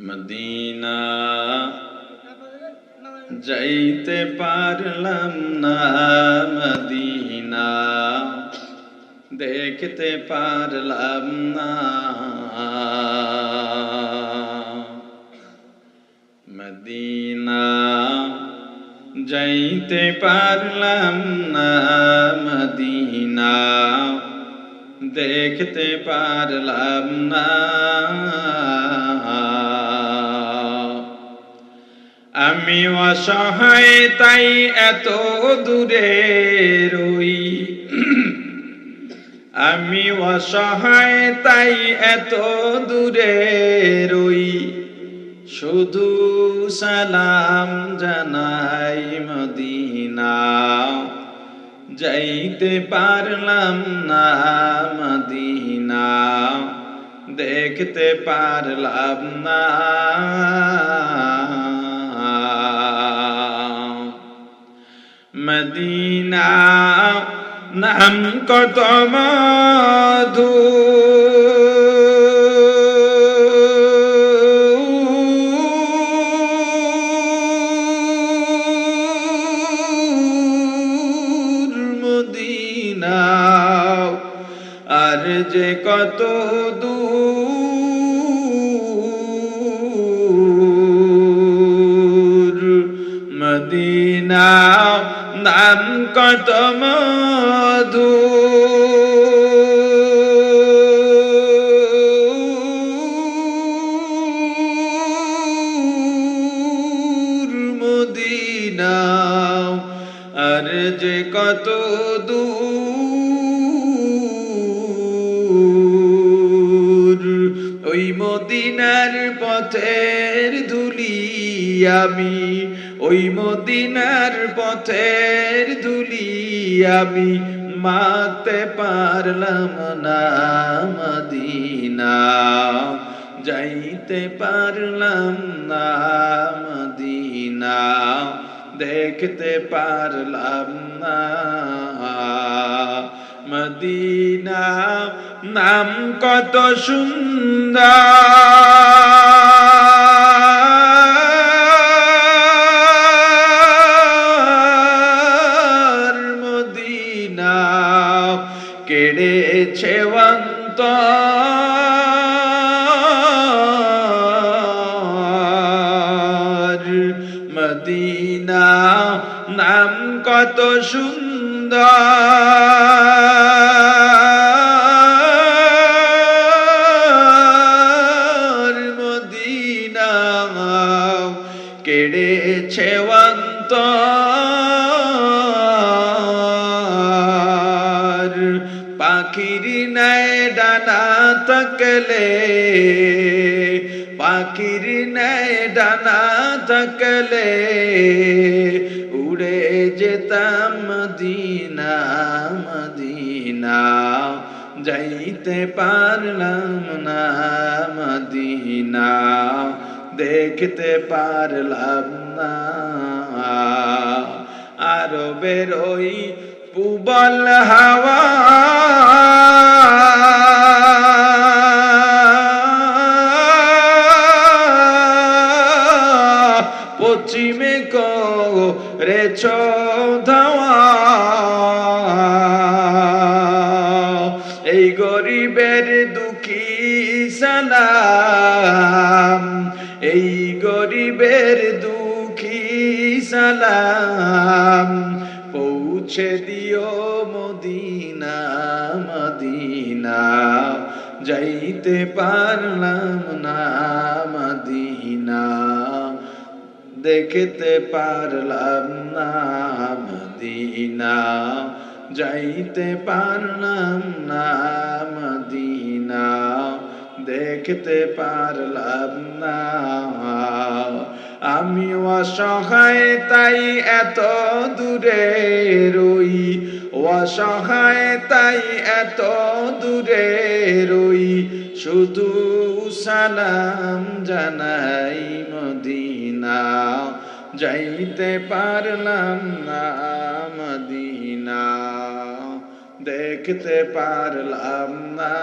Medina যাইতে পারলাম না, মদিনা দেখতে পারলাম না। মদিনা যাইতে পারলাম না, মদিনা দেখতে পারলাম না। আমি অসহায় তাই এত দূরে রই, আমি অসহায় তাই এত দূরে রই, শুধু সালাম জানাই মদিনা যাইতে পারলাম না, মদিনা দেখতে পারলাম না। মদিনা নাম কত মধু, মদিনা আর যে কত দূর। মদিনা নাম কত মধু, মদিনা আর যে কত দূর। ওই মদিনার পথের ধুলি আমি, ওই মদিনার পথের ধুলি আমি মাখতে পারলাম না, মদিনা যাইতে পারলাম না, মদিনা দেখতে পারলাম না। মদিনা নাম কত সুন্দর, মদিনা কেড়েছে অন্তর। মদিনা নাম কত সুন্দর, মদিনা কেড়েছে অন্তর। পাখির ন্যায় ডানা থাকলে, পাখির ন্যায় ডানা থাকলে উড়ে যেতাম মদিনা, মদিনা যাইতে পারলাম না, মদিনা দেখতে পারলাম না। আরো বেরোই পুবল হাওয়া, পশ্চিমে করেছ ধাওয়া। এই গরিবের দুঃখী সালাম, এই গরিবের দুঃখী সালাম পৌঁছে দিও মদিনা, মদিনা যাইতে পারলাম না, মদিনা দেখতে পারলাম না, মদিনা যাইতে পারলাম না, মদিনা দেখতে পারলাম না। আমি অসহায় তাই এত দূরে রই, অসহায় তাই এত দূরে রই, শুধু সালাম জানাই মদিনা যাইতে পারলাম না, মদিনা দেখতে পারলাম না।